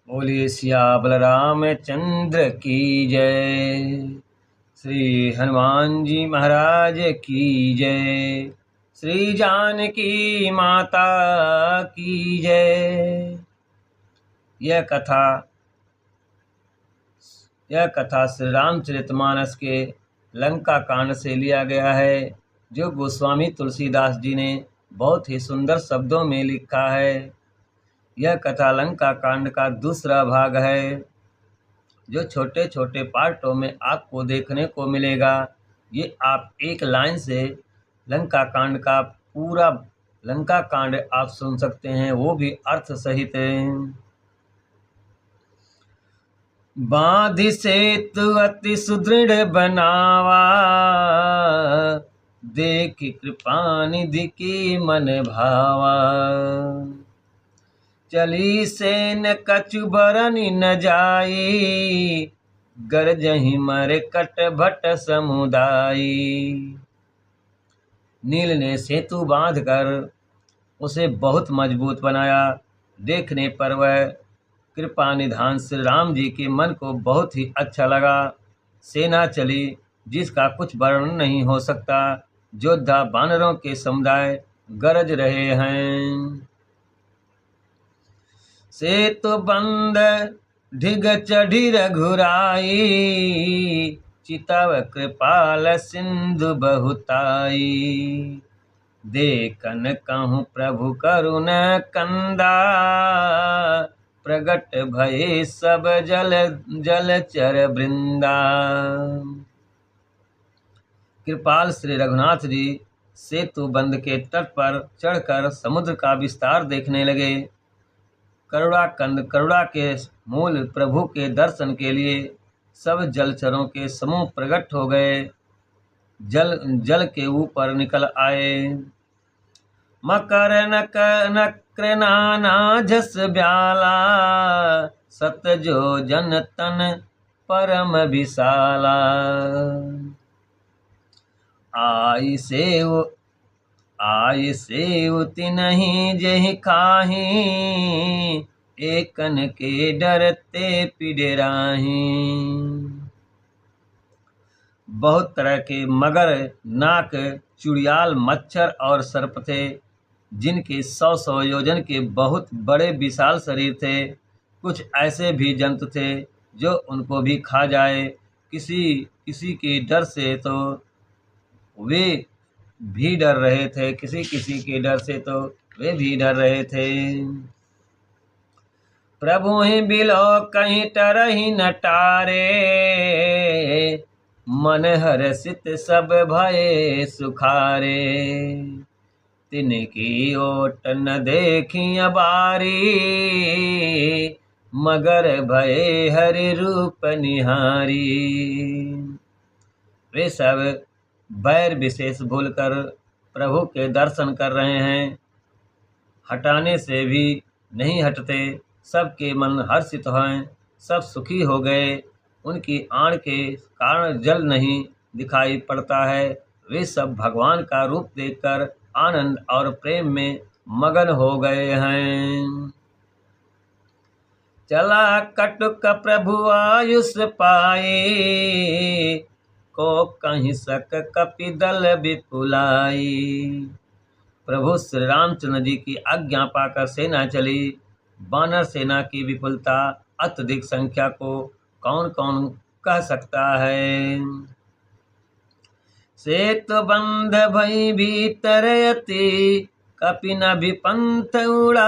बोलिए सिया बलरामचंद्र की जय। श्री हनुमान जी महाराज की जय। श्री जानकी माता की जय। यह कथा श्री रामचरितमानस के लंका कांड से लिया गया है, जो गोस्वामी तुलसीदास जी ने बहुत ही सुंदर शब्दों में लिखा है। यह कथा लंका कांड का दूसरा भाग है, जो छोटे छोटे पार्टों में आपको देखने को मिलेगा। ये आप एक लाइन से लंका कांड का पूरा लंका कांड आप सुन सकते हैं, वो भी अर्थ सहित। बांधि सेतु अति सुदृढ़ बनावा, देख कृपा निधि की मन भावा। चली सेन कछु बरनि न जाई, गरजहि मर कट भट समुदाई। नील ने सेतु बांधकर उसे बहुत मजबूत बनाया। देखने पर वह कृपा निधान श्री राम जी के मन को बहुत ही अच्छा लगा। सेना चली जिसका कुछ वर्णन नहीं हो सकता। योद्धा बानरों के समुदाय गरज रहे हैं। सेतु बंद ढिग चढ़ी रघुराई, चितव कृपाल सिंधु बहुताई। देखन कहूँ प्रभु करुण कंदा, प्रगट भये सब जलचर वृंदा। कृपाल श्री रघुनाथ जी सेतु बंध के तट पर चढ़कर समुद्र का विस्तार देखने लगे। करुणा के मूल प्रभु के दर्शन के लिए सब जलचरों के समूह प्रकट हो गए। जल के ऊपर निकल आए। मकर नक्र नाना झस ब्याला, सत जो जन तन परम विशाला। आई सेव तिन्हि जेहि खाही, एकन के डरते पिडराही। बहुत तरह के मगर, नाक, चुड़ियाल, मच्छर और सर्प थे, जिनके 100 योजन के बहुत बड़े विशाल शरीर थे। कुछ ऐसे भी जंतु थे जो उनको भी खा जाए। किसी के डर से तो वे भी डर रहे थे, किसी के डर से तो वे भी डर रहे थे। प्रभु ही बिलो कहीं टरहि न टारे, मन हर्षित सब भये सुखारे। तिनकी ओट न देखी बारी, मगर भये हरि रूप निहारी। वे सब बैर विशेष भूलकर प्रभु के दर्शन कर रहे हैं, हटाने से भी नहीं हटते। सबके मन हर्षित हैं, सब सुखी हो गए। उनकी आड़ के कारण जल नहीं दिखाई पड़ता है। वे सब भगवान का रूप देखकर आनंद और प्रेम में मगन हो गए हैं। चला कटुक प्रभु आयुष पाए, को कहीं सक कपिदल विपुलाई। प्रभु श्री रामचंद्र जी की आज्ञा पाकर सेना चली। बानर सेना की विपुलता अत्यधिक संख्या को कौन कौन कह सकता है। सेतु बंध भई भीतर अति, कपि न विपंथ उड़ाही।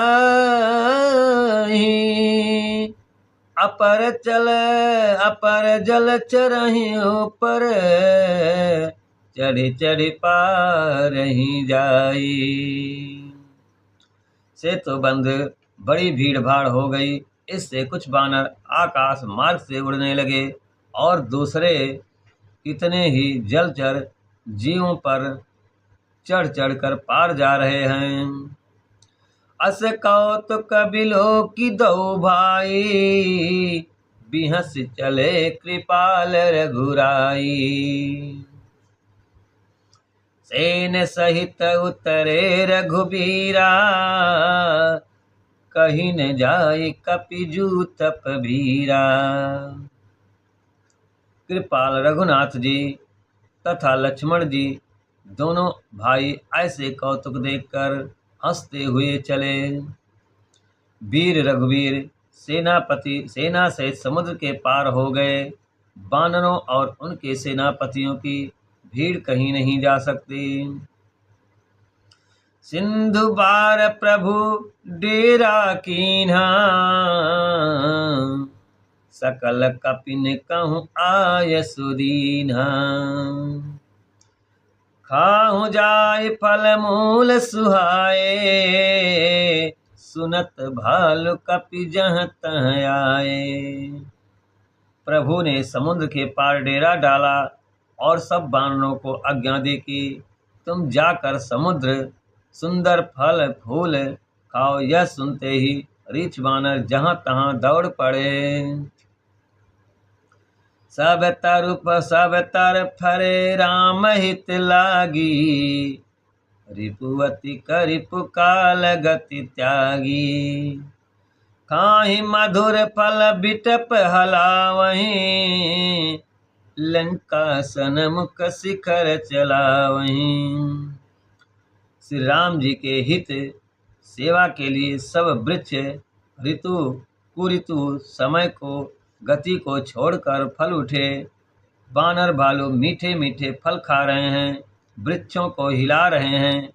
अपर जल चरहि ऊपर, चढ़ी पार ही जाई। सेतु बंध बड़ी भीड़ भाड़ हो गई। इससे कुछ बानर आकाश मार्ग से उड़ने लगे और दूसरे कितने ही जलचर जीवों पर चढ़ कर पार जा रहे हैं। अस कौतुक बिलो की दो भाई, बिहस चले कृपाल रघुराई। सेन सहित उतरे रघुबीरा, कहीं न जाए कपिजू तप भीरा। कृपाल रघुनाथ जी तथा लक्ष्मण जी दोनों भाई ऐसे कौतुक देखकर हंसते हुए चले। वीर रघुवीर सेना से समुद्र के पार हो गए। वानरों और उनके सेनापतियों की भीड़ कहीं नहीं जा सकती। सिंधु बार प्रभु डेरा कीन्हा, सकल कपिन कहूँ आय सुदीन्हा। खाहु जाय फल मूल सुहाए, सुनत भालु कपि जहाँ तहाँ आए। प्रभु ने समुद्र के पार डेरा डाला और सब वानरों को आज्ञा दी कि तुम जाकर समुद्र सुंदर फल फूल खाओ। यह सुनते ही रीछ वानर जहाँ तहाँ दौड़ पड़े। सब तर फरे राम हित लागी, रिपुवती करिपु काल गति त्यागी। खाहि मधुर फल बिटप हलावहीं, लंका सन मुख शिखर चलावहीं। श्री राम जी के हित सेवा के लिए सब वृक्ष ऋतु कुऋतु समय को गति को छोड़कर फल उठे। वानर भालू मीठे मीठे फल खा रहे हैं, वृक्षों को हिला रहे हैं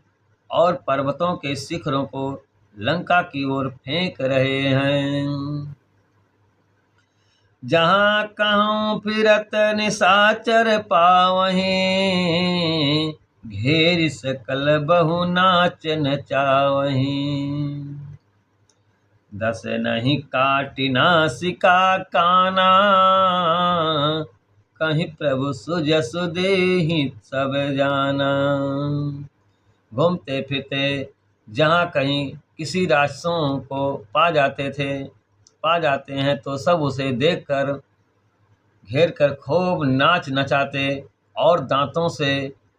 और पर्वतों के शिखरों को लंका की ओर फेंक रहे हैं। जहाँ कहूँ फिरत निशाचर पावहीं, घेर सकल बहु नाच नचावहीं। दस नहीं काटि नासिका काना, कहीं प्रभु सुजसु देहि सब जाना। घूमते फिरते जहाँ कहीं किसी राक्षसों को पा जाते हैं तो सब उसे देखकर घेर कर खूब नाच नचाते और दांतों से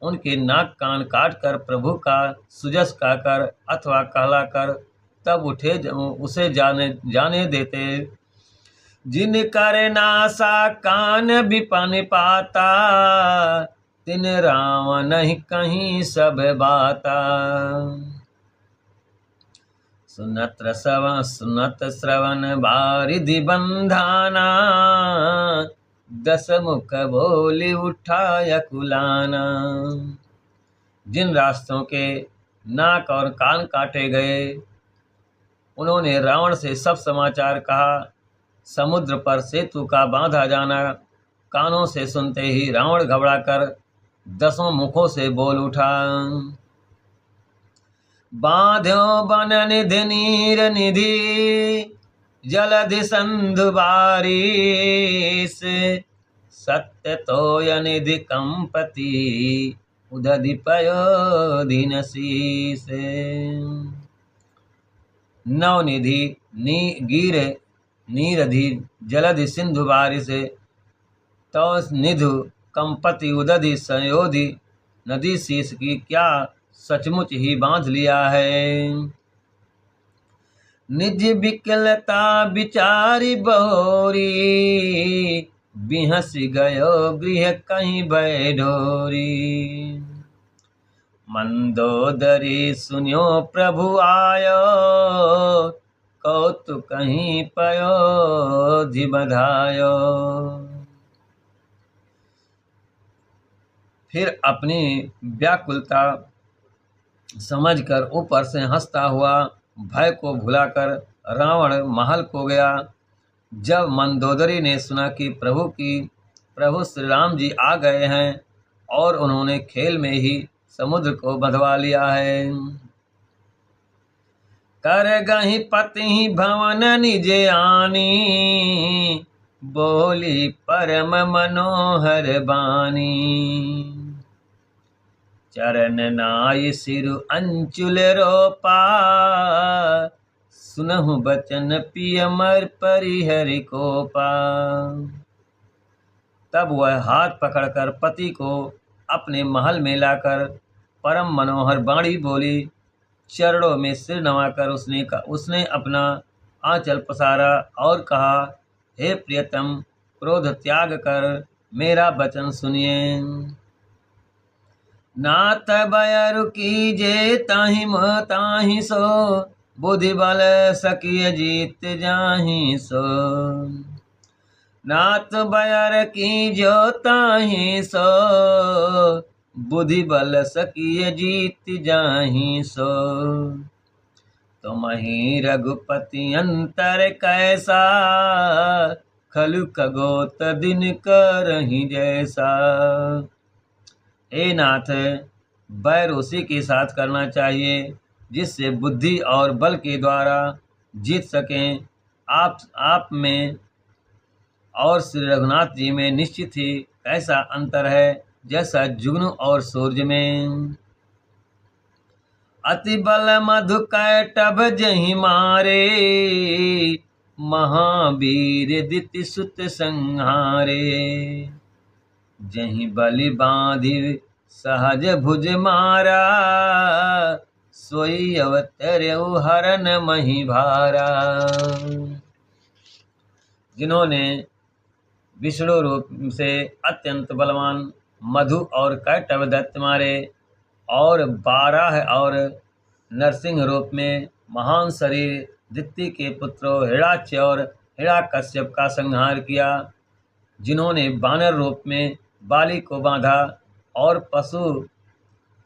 उनके नाक कान काट कर प्रभु का सुजस कहकर अथवा कहलाकर तब उसे जाने देते। जिन कर नासा कान विपन पाता, तिन राम नहीं कहीं सब बाता। सुनत श्रवण बारिधि बंधाना, दस मुख बोली उठाय कुलाना। जिन रास्तों के नाक और कान काटे गए उन्होंने रावण से सब समाचार कहा। समुद्र पर सेतु का बांधा जाना कानों से सुनते ही रावण घबराकर 10 मुखों से बोल उठा। बांध्यो बन निधि नीर निधि, जलधि संधु बारिश। सत्य तोय निधि कंपति, उदधि पयोधि शीस। नवनिधि गिर नीरधि जलधि सिंधु बारिश, तो निधु कंपति उदधि संयोधि नदी शीस की क्या सचमुच ही बांध लिया है। निज विकलता विचारी बहोरी, बिहस गयो गृह कहीं बैढोरी। मंदोदरी सुनियो प्रभु आयो, कौतुक कहीं पयोधि बधायो। फिर अपनी व्याकुलता समझकर ऊपर से हंसता हुआ भय को भुलाकर रावण महल को गया। जब मंदोदरी ने सुना कि प्रभु श्री राम जी आ गए हैं और उन्होंने खेल में ही समुद्र को बंधवा लिया है। कर गहि पति भवन निज आनी, बोली परम मनोहर बानी। चरण नाय सिरु अंचुल रोपा, सुनहु बचन पिय मर परिहरि कोपा। तब वह हाथ पकड़कर पति को अपने महल में लाकर परम मनोहर बाणी बोली। चरणों में सिर नवाकर उसने अपना आंचल पसारा और कहा, हे प्रियतम, क्रोध त्याग कर मेरा वचन सुनिए। नाथ बयरु कीजे ताहि मोह ताहि सो, बुद्धि बल सकिय जीत जाहि सो। नाथ बयर कीजो ताहि सो, बुद्धि बल सकिय जीत जाहि सो। तुमहि रघुपति अंतर कैसा, खलु खगोत दिन करहि जैसा। हे नाथ, बैर उसी के साथ करना चाहिए जिससे बुद्धि और बल के द्वारा जीत सकें। आप में और श्री रघुनाथ जी में निश्चित ही ऐसा अंतर है जैसा जुगनू और सूर्य में। अति बल मधु कैटभ जहि मारे, महावीर दिति सुत संहारे। जहि बलि बांधि सहज भुज मारा, सोई अवतरऊ हरन मही भारा। जिन्होंने विष्णु रूप से अत्यंत बलवान मधु और कैटभ दैत्य मारे, और 12 और नरसिंह रूप में महान शरीर दिति के पुत्रों हिरण्याक्ष और हिरण्यकश्यप का संहार किया। जिन्होंने वानर रूप में बाली को बांधा और पशु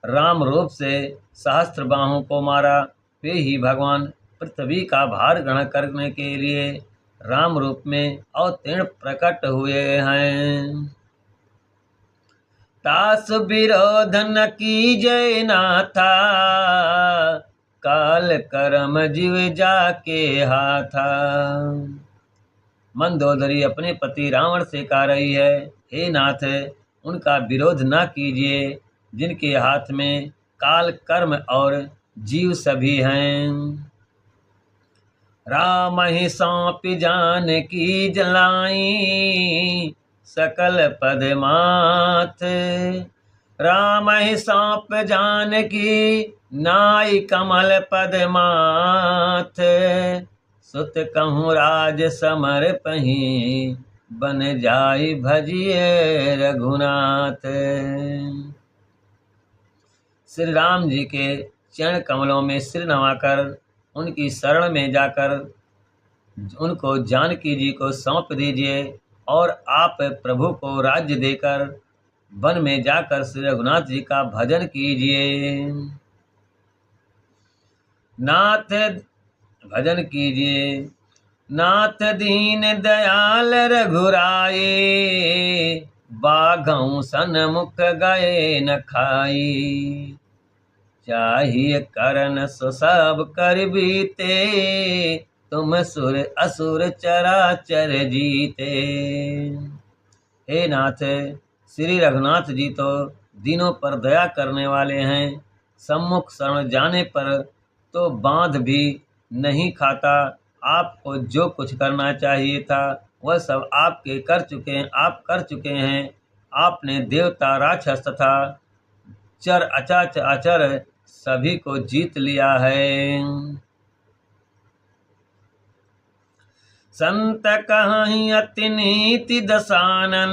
राम रूप से सहस्त्र बाहों को मारा, वे ही भगवान पृथ्वी का भार ग्रहण करने के लिए राम रूप में अवतीर्ण प्रकट हुए हैं। तास विरोध न कीजय नाथा, काल करम जीव जाके हाथा। मंदोदरी अपने पति रावण से कह रही है, हे नाथ, उनका विरोध न कीजिए जिनके हाथ में काल कर्म और जीव सभी हैं। राम ही सौंप जान की जलाई, सकल पद माथ। राम ही सौंप जान की नाई कमल पद माथ। सुत कहूँ राज समर पही, बन जाई भजिए रघुनाथ। श्री राम जी के चरण कमलों में सिर नवाकर उनकी शरण में जाकर उनको जानकी जी को सौंप दीजिए, और आप प्रभु को राज्य देकर वन में जाकर श्री रघुनाथ जी का भजन कीजिए। नाथ भजन कीजिए। नाथ दीन दयाल रघुराए, बाघों सन्मुख गए न खाई। चाहिए करन सो सब कर बीते, तुम सुर असुर चराचर जीते। हे नाथ, श्री रघुनाथ जी तो दीनों पर दया करने वाले हैं। सम्मुख शरण जाने पर तो बांध भी नहीं खाता। आपको जो कुछ करना चाहिए था वह सब आप कर चुके हैं। आपने देवता, राक्षस तथा चर अचर सभी को जीत लिया है। संत कहीं अति नीति दसानन,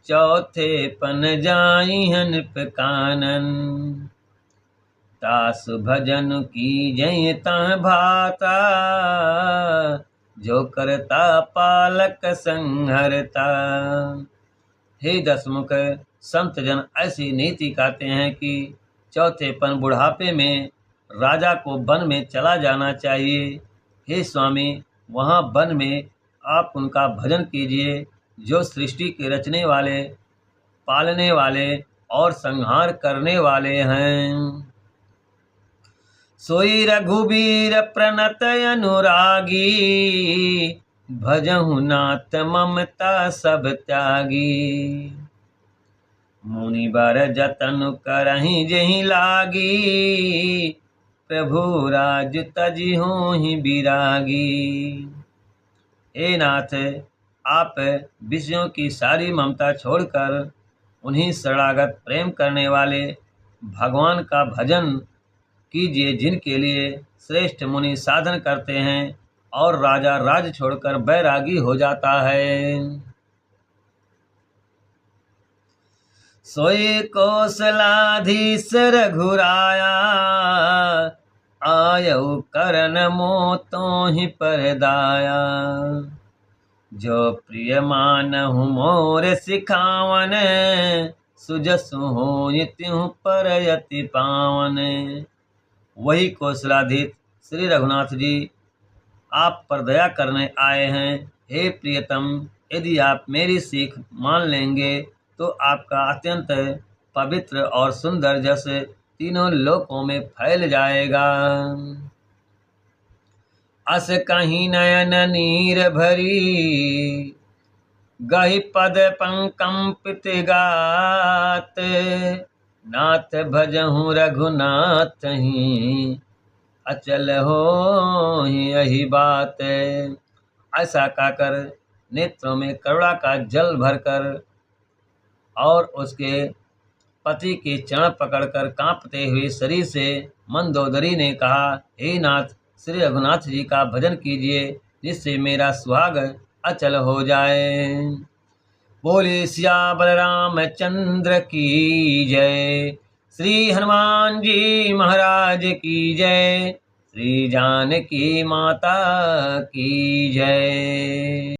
चौथे पन जाई नृप कानन। तास भजन की जय ता भाता, जो करता पालक संहरता। हे दसमुख, संत जन ऐसी नीति कहते हैं कि चौथेपन बुढ़ापे में राजा को वन में चला जाना चाहिए। हे स्वामी, वहाँ वन में आप उनका भजन कीजिए जो सृष्टि के रचने वाले, पालने वाले और संहार करने वाले हैं। सोई रघुबीर प्रणत अनुरागी, भजहु नाथ ममता सब त्यागी। मुनि बर जतन करहि जेहि लागी, प्रभु राज तजि होहि बिरागी। हे नाथ, आप विषयों की सारी ममता छोड़कर उन्हीं शरणागत प्रेम करने वाले भगवान का भजन कीजिए जिनके लिए श्रेष्ठ मुनि साधन करते हैं और राजा राज छोड़कर बैरागी हो जाता है। सोई कौशलाधीश रघुराया, आयऊ करन मोतों ही परदाया। जो प्रिय मानहु मोर सिखावन, सुजसु होय त्यों पर यति पावन। वही कौशलाधीश श्री रघुनाथ जी आप पर दया करने आए हैं। हे प्रियतम, यदि आप मेरी सीख मान लेंगे तो आपका अत्यंत पवित्र और सुंदर जस तीनों लोकों में फैल जाएगा। अस कहीं नयन नीर भरी, गहि पद पंकंपित गात। नाथ भजहु रघुनाथ ही, अचल हो यही बात। ऐसा कहकर नेत्रों में करुणा का जल भरकर और उसके पति के चरण पकड़कर कांपते हुए शरीर से मंदोदरी ने कहा, हे नाथ, श्री रघुनाथ जी का भजन कीजिए जिससे मेरा सुहाग अचल हो जाए। बोले सिया बलराम चंद्र की जय। श्री हनुमान जी महाराज की जय। श्री जानकी माता की जय।